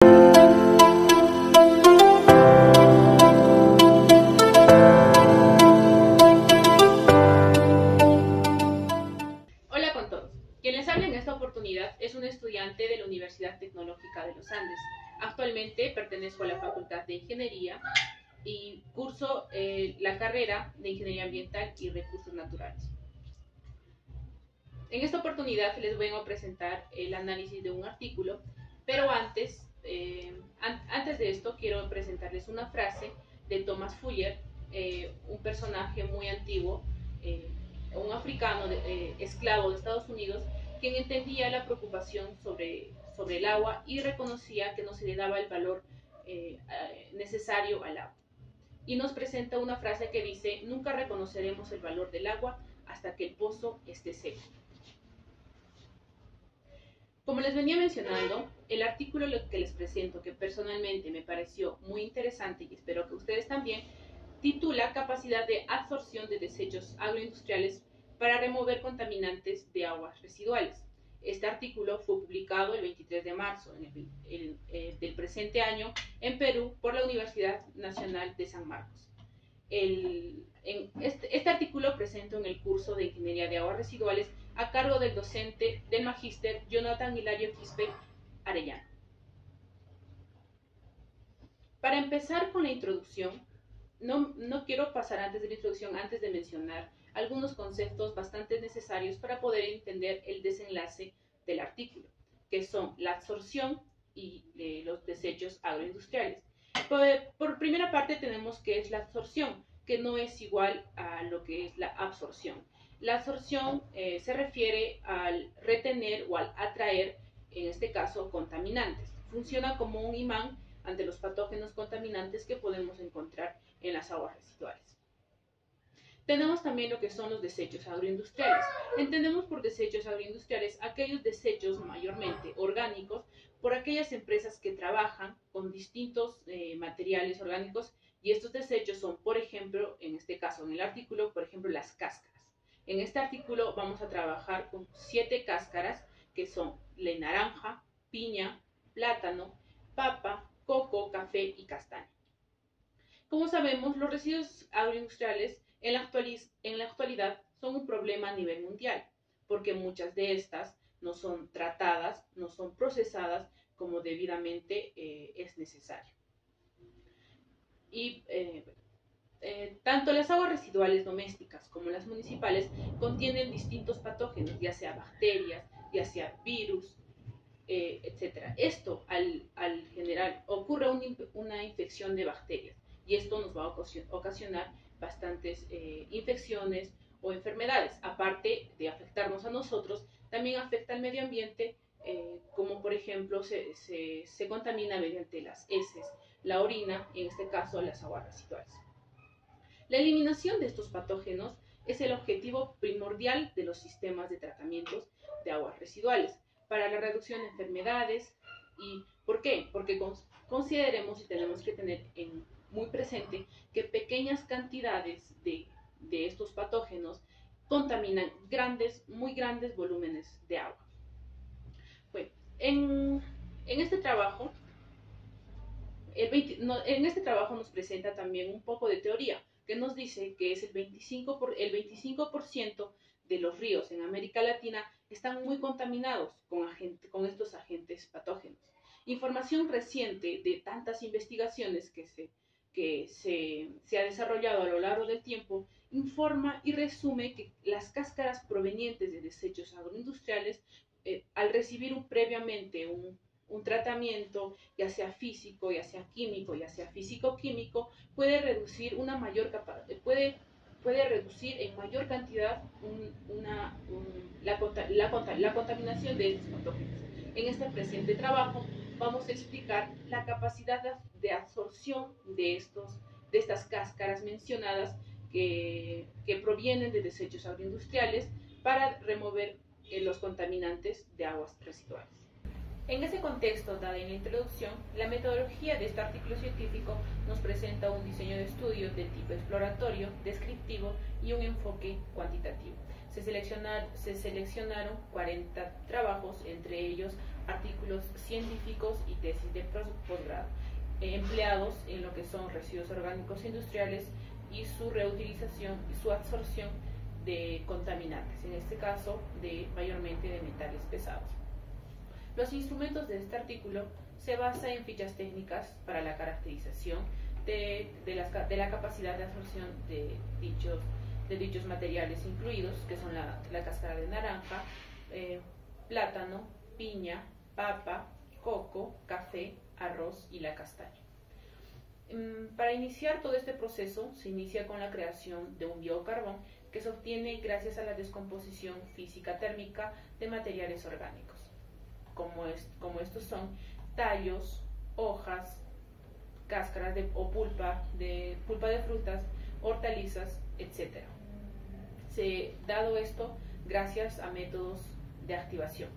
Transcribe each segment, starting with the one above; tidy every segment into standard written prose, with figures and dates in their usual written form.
Hola con todos. Quien les habla en esta oportunidad es un estudiante de la Universidad Tecnológica de los Andes. Actualmente pertenezco a la Facultad de Ingeniería y curso la carrera de Ingeniería Ambiental y Recursos Naturales. En esta oportunidad les voy a presentar el análisis de un artículo, pero antes de esto quiero presentarles una frase de Thomas Fuller, un personaje muy antiguo, un africano esclavo de Estados Unidos, quien entendía la preocupación sobre el agua y reconocía que no se le daba el valor necesario al agua. Y nos presenta una frase que dice: nunca reconoceremos el valor del agua hasta que el pozo esté seco. Como les venía mencionando, el artículo que les presento, que personalmente me pareció muy interesante y espero que ustedes también, titula Capacidad de absorción de desechos agroindustriales para remover contaminantes de aguas residuales. Este artículo fue publicado el 23 de marzo del presente año en Perú por la Universidad Nacional de San Marcos. Este artículo presento en el curso de Ingeniería de Aguas Residuales a cargo del docente del magíster Jonathan Hilario Quispe Arellano. Para empezar con la introducción, no quiero pasar antes de la introducción, antes de mencionar algunos conceptos bastante necesarios para poder entender el desenlace del artículo, que son la absorción y los desechos agroindustriales. Por primera parte tenemos que es la absorción, que no es igual a lo que es la absorción. La absorción se refiere al retener o al atraer, en este caso, contaminantes. Funciona como un imán ante los patógenos contaminantes que podemos encontrar en las aguas residuales. Tenemos también lo que son los desechos agroindustriales. Entendemos por desechos agroindustriales aquellos desechos mayormente orgánicos por aquellas empresas que trabajan con distintos materiales orgánicos, y estos desechos son, por ejemplo, en este caso, en el artículo, por ejemplo, las cáscaras. En este artículo vamos a trabajar con 7 cáscaras que son la naranja, piña, plátano, papa, coco, café y castaña. Como sabemos, los residuos agroindustriales en la actualidad son un problema a nivel mundial, porque muchas de estas no son tratadas, no son procesadas como debidamente es necesario. Y tanto las aguas residuales domésticas como las municipales contienen distintos patógenos, ya sea bacterias, ya sea virus, etc. Esto al general ocurre una infección de bacterias, y esto nos va a ocasionar bastantes infecciones o enfermedades. Aparte de afectarnos a nosotros, también afecta al medio ambiente, como por ejemplo se contamina mediante las heces, la orina, y en este caso las aguas residuales. La eliminación de estos patógenos es el objetivo primordial de los sistemas de tratamientos de aguas residuales para la reducción de enfermedades. ¿Y por qué? Porque consideremos y tenemos que tener muy presente que pequeñas cantidades de estos patógenos contaminan muy grandes volúmenes de agua. Bueno, en este trabajo nos presenta también un poco de teoría, que nos dice que es el 25% de los ríos en América Latina están muy contaminados con estos agentes patógenos. Información reciente de tantas investigaciones que se ha desarrollado a lo largo del tiempo informa y resume que las cáscaras provenientes de desechos agroindustriales, al recibir previamente un tratamiento, ya sea físico, ya sea químico, ya sea físico-químico, puede reducir en mayor cantidad la contaminación de estos patógenos. En este presente trabajo vamos a explicar la capacidad de absorción de estas cáscaras mencionadas que provienen de desechos agroindustriales para remover los contaminantes de aguas residuales. En ese contexto, dada en la introducción, la metodología de este artículo científico nos presenta un diseño de estudio del tipo exploratorio, descriptivo y un enfoque cuantitativo. Se seleccionaron 40 trabajos, entre ellos artículos científicos y tesis de posgrado, empleados en lo que son residuos orgánicos industriales y su reutilización y su absorción de contaminantes, en este caso mayormente de metales pesados. Los instrumentos de este artículo se basan en fichas técnicas para la caracterización de la capacidad de absorción de dichos materiales incluidos, que son la cáscara de naranja, plátano, piña, papa, coco, café, arroz y la castaña. Para iniciar todo este proceso se inicia con la creación de un biocarbón que se obtiene gracias a la descomposición física térmica de materiales orgánicos, como estos son tallos, hojas, cáscaras o pulpa de frutas, hortalizas, etc. Dado esto gracias a métodos de activación.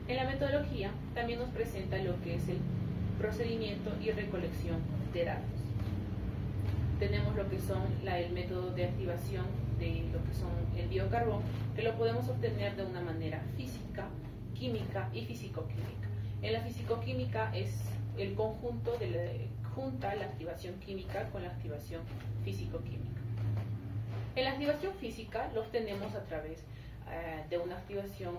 En la metodología también nos presenta lo que es el procedimiento y recolección de datos. Tenemos lo que son el método de activación de lo que son el biocarbón, que lo podemos obtener de una manera física, química y fisicoquímica. En la fisicoquímica es el conjunto junta la activación química con la activación fisicoquímica. En la activación física lo obtenemos a través de una activación,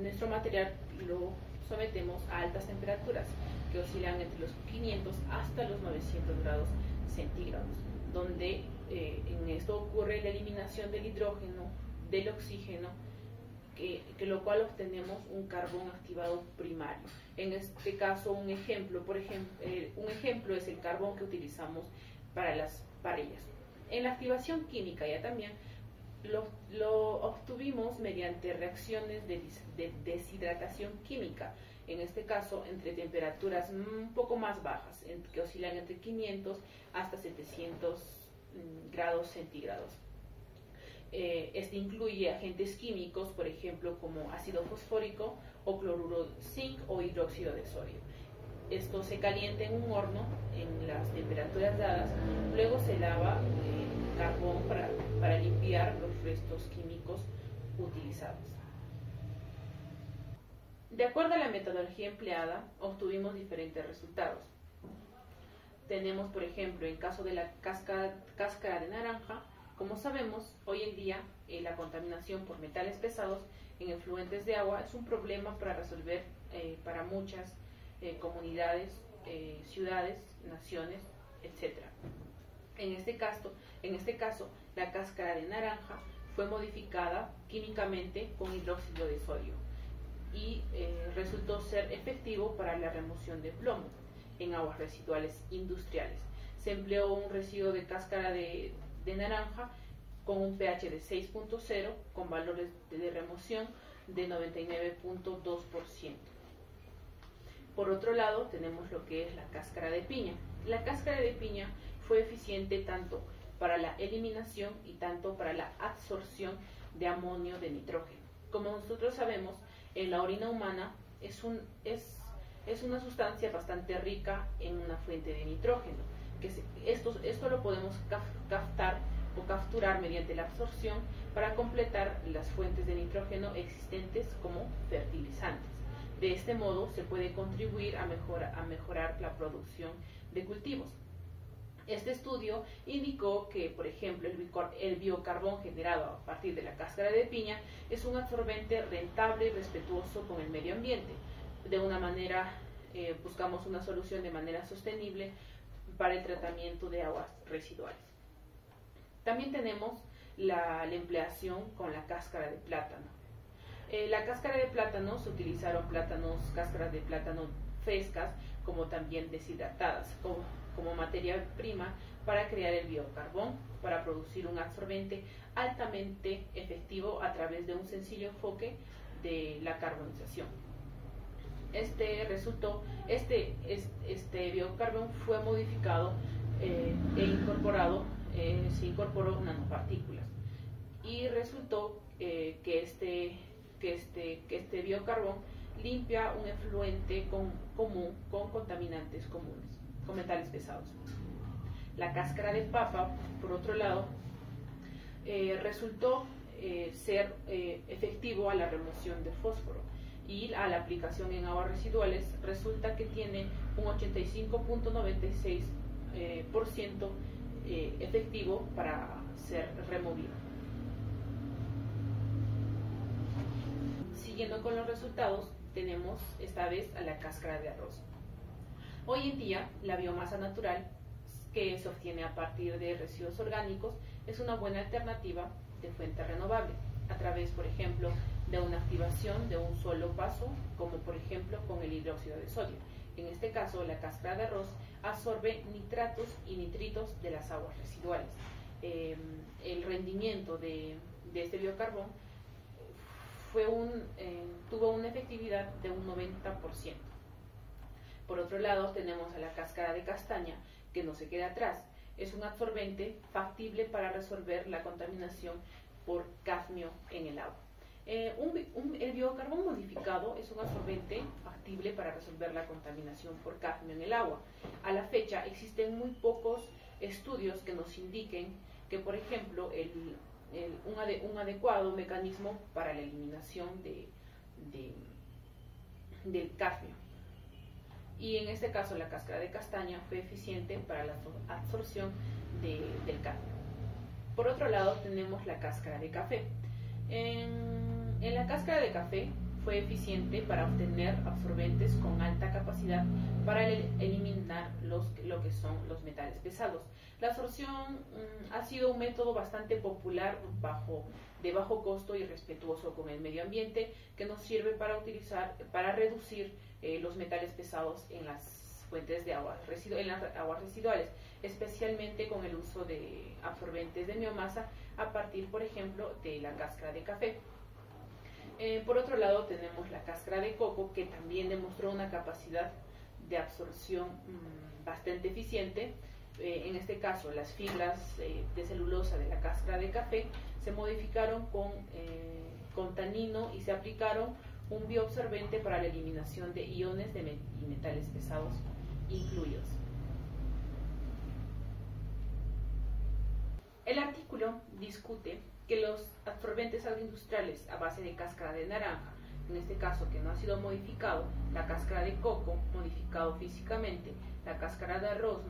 nuestro material lo sometemos a altas temperaturas que oscilan entre los 500 hasta los 900 grados centígrados, donde en esto ocurre la eliminación del hidrógeno, del oxígeno, que lo cual obtenemos un carbón activado primario. En este caso, un ejemplo es el carbón que utilizamos para las parrillas. En la activación química ya también lo obtuvimos mediante reacciones de deshidratación química, en este caso entre temperaturas un poco más bajas, que oscilan entre 500 hasta 700 grados centígrados. Este incluye agentes químicos, por ejemplo, como ácido fosfórico o cloruro de zinc o hidróxido de sodio. Esto se calienta en un horno en las temperaturas dadas, luego se lava el carbón para limpiar los restos químicos utilizados. De acuerdo a la metodología empleada, obtuvimos diferentes resultados. Tenemos, por ejemplo, en caso de la cáscara de naranja, como sabemos, hoy en día la contaminación por metales pesados en efluentes de agua es un problema para resolver para muchas comunidades, ciudades, naciones, etc. En este caso, la cáscara de naranja fue modificada químicamente con hidróxido de sodio y resultó ser efectivo para la remoción de plomo en aguas residuales industriales. Se empleó un residuo de cáscara de naranja con un pH de 6.0 con valores de remoción de 99.2%. Por otro lado, tenemos lo que es la cáscara de piña. La cáscara de piña fue eficiente tanto para la eliminación y tanto para la absorción de amonio de nitrógeno. Como nosotros sabemos, en la orina humana es una sustancia bastante rica en una fuente de nitrógeno. Esto lo podemos capturar mediante la absorción para completar las fuentes de nitrógeno existentes como fertilizantes. De este modo se puede contribuir a mejorar la producción de cultivos. Este estudio indicó que, por ejemplo, el biocarbón generado a partir de la cáscara de piña es un absorbente rentable y respetuoso con el medio ambiente. De una manera, buscamos una solución de manera sostenible para el tratamiento de aguas residuales. También tenemos la empleación con la cáscara de plátano. La cáscara de plátano se utilizaron cáscaras de plátano frescas, como también deshidratadas, como materia prima para crear el biocarbón, para producir un absorbente altamente efectivo a través de un sencillo enfoque de la carbonización. Este biocarbón fue modificado se incorporó nanopartículas y resultó que este biocarbón limpia un efluente común con contaminantes comunes, con metales pesados. La cáscara de papa, por otro lado, resultó ser efectivo a la remoción de fósforo, y a la aplicación en aguas residuales resulta que tiene un 85.96% efectivo para ser removido. Siguiendo con los resultados, tenemos esta vez a la cáscara de arroz. Hoy en día, la biomasa natural que se obtiene a partir de residuos orgánicos es una buena alternativa de fuente renovable, a través, por ejemplo, de una activación de un solo paso, como por ejemplo con el hidróxido de sodio. En este caso, la cáscara de arroz absorbe nitratos y nitritos de las aguas residuales. El rendimiento de este biocarbón tuvo una efectividad de un 90%. Por otro lado, tenemos a la cáscara de castaña, que no se queda atrás. Es un absorbente factible para resolver la contaminación por cadmio en el agua. El biocarbón modificado es un absorbente factible para resolver la contaminación por cadmio en el agua. A la fecha existen muy pocos estudios que nos indiquen que, por ejemplo, un adecuado mecanismo para la eliminación del cadmio. Y en este caso la cáscara de castaña fue eficiente para la absorción del cadmio. Por otro lado, tenemos la cáscara de café. En la cáscara de café fue eficiente para obtener absorbentes con alta capacidad para eliminar lo que son los metales pesados. La absorción ha sido un método bastante popular, de bajo costo y respetuoso con el medio ambiente, que nos sirve para reducir los metales pesados en las fuentes de agua, en las aguas residuales, especialmente con el uso de absorbentes de biomasa a partir, por ejemplo, de la cáscara de café. Por otro lado, tenemos la cáscara de coco, que también demostró una capacidad de absorción bastante eficiente. En este caso, las fibras de celulosa de la cáscara de café se modificaron con tanino y se aplicaron un bioabsorbente para la eliminación de iones y metales pesados incluidos. El artículo discute que los absorbentes agroindustriales a base de cáscara de naranja, en este caso que no ha sido modificado, la cáscara de coco modificado físicamente, la cáscara de arroz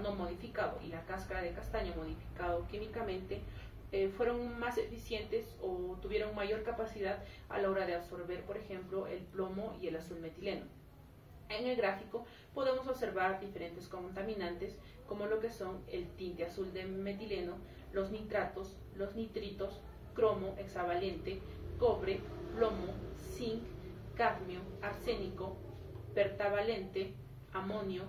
no modificado y la cáscara de castaño modificado químicamente, fueron más eficientes o tuvieron mayor capacidad a la hora de absorber, por ejemplo, el plomo y el azul metileno. En el gráfico podemos observar diferentes contaminantes como lo que son el tinte azul de metileno, los nitratos, los nitritos, cromo hexavalente, cobre, plomo, zinc, cadmio, arsénico, pentavalente, amonio,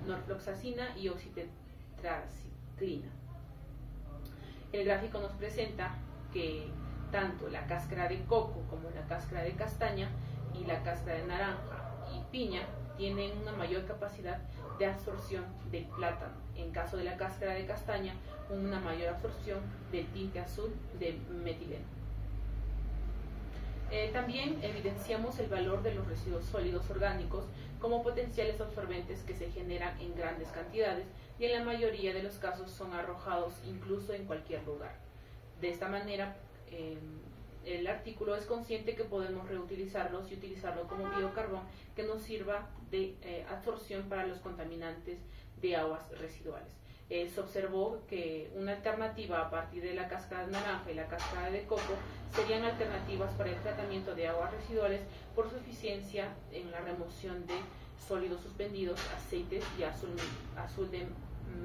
norfloxacina y oxitetraciclina. El gráfico nos presenta que tanto la cáscara de coco como la cáscara de castaña y la cáscara de naranja y piña tienen una mayor capacidad de absorción del plátano. En caso de la cáscara de castaña, una mayor absorción del tinte azul de metileno. También evidenciamos el valor de los residuos sólidos orgánicos como potenciales absorbentes que se generan en grandes cantidades y en la mayoría de los casos son arrojados incluso en cualquier lugar. De esta manera, el artículo es consciente que podemos reutilizarlos y utilizarlo como biocarbón que nos sirva de absorción para los contaminantes de aguas residuales. Se observó que una alternativa a partir de la cáscara de naranja y la cáscara de coco serían alternativas para el tratamiento de aguas residuales por su eficiencia en la remoción de sólidos suspendidos, aceites y azul de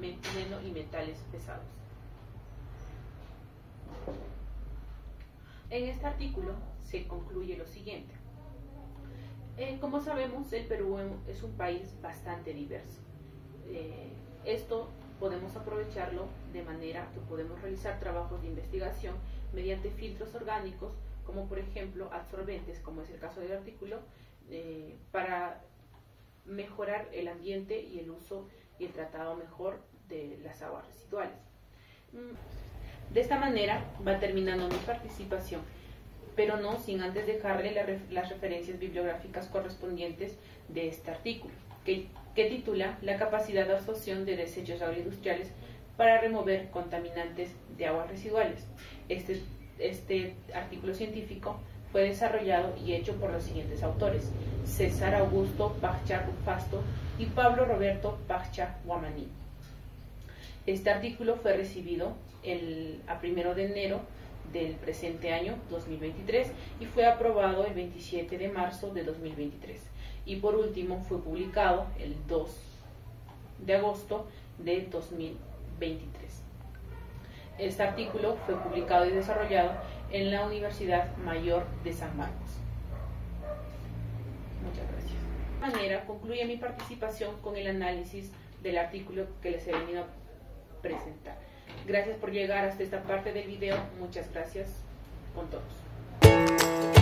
metileno y metales pesados. En este artículo se concluye lo siguiente. Como sabemos, el Perú es un país bastante diverso. Esto podemos aprovecharlo de manera que podemos realizar trabajos de investigación mediante filtros orgánicos, como por ejemplo absorbentes, como es el caso del artículo, para mejorar el ambiente y el uso y el tratado mejor de las aguas residuales. De esta manera va terminando mi participación, pero no sin antes dejarle las referencias bibliográficas correspondientes de este artículo, que titula La capacidad de absorción de desechos agroindustriales para remover contaminantes de aguas residuales. Este artículo científico fue desarrollado y hecho por los siguientes autores: César Augusto Pachá-Rufasto y Pablo Roberto Pachá-Guamaní. Este artículo fue recibido a 1 de enero del presente año 2023 y fue aprobado el 27 de marzo de 2023. Y por último fue publicado el 2 de agosto de 2023. Este artículo fue publicado y desarrollado en la Universidad Mayor de San Marcos. Muchas gracias. De esta manera concluye mi participación con el análisis del artículo que les he venido a presentar. Gracias por llegar hasta esta parte del video. Muchas gracias con todos.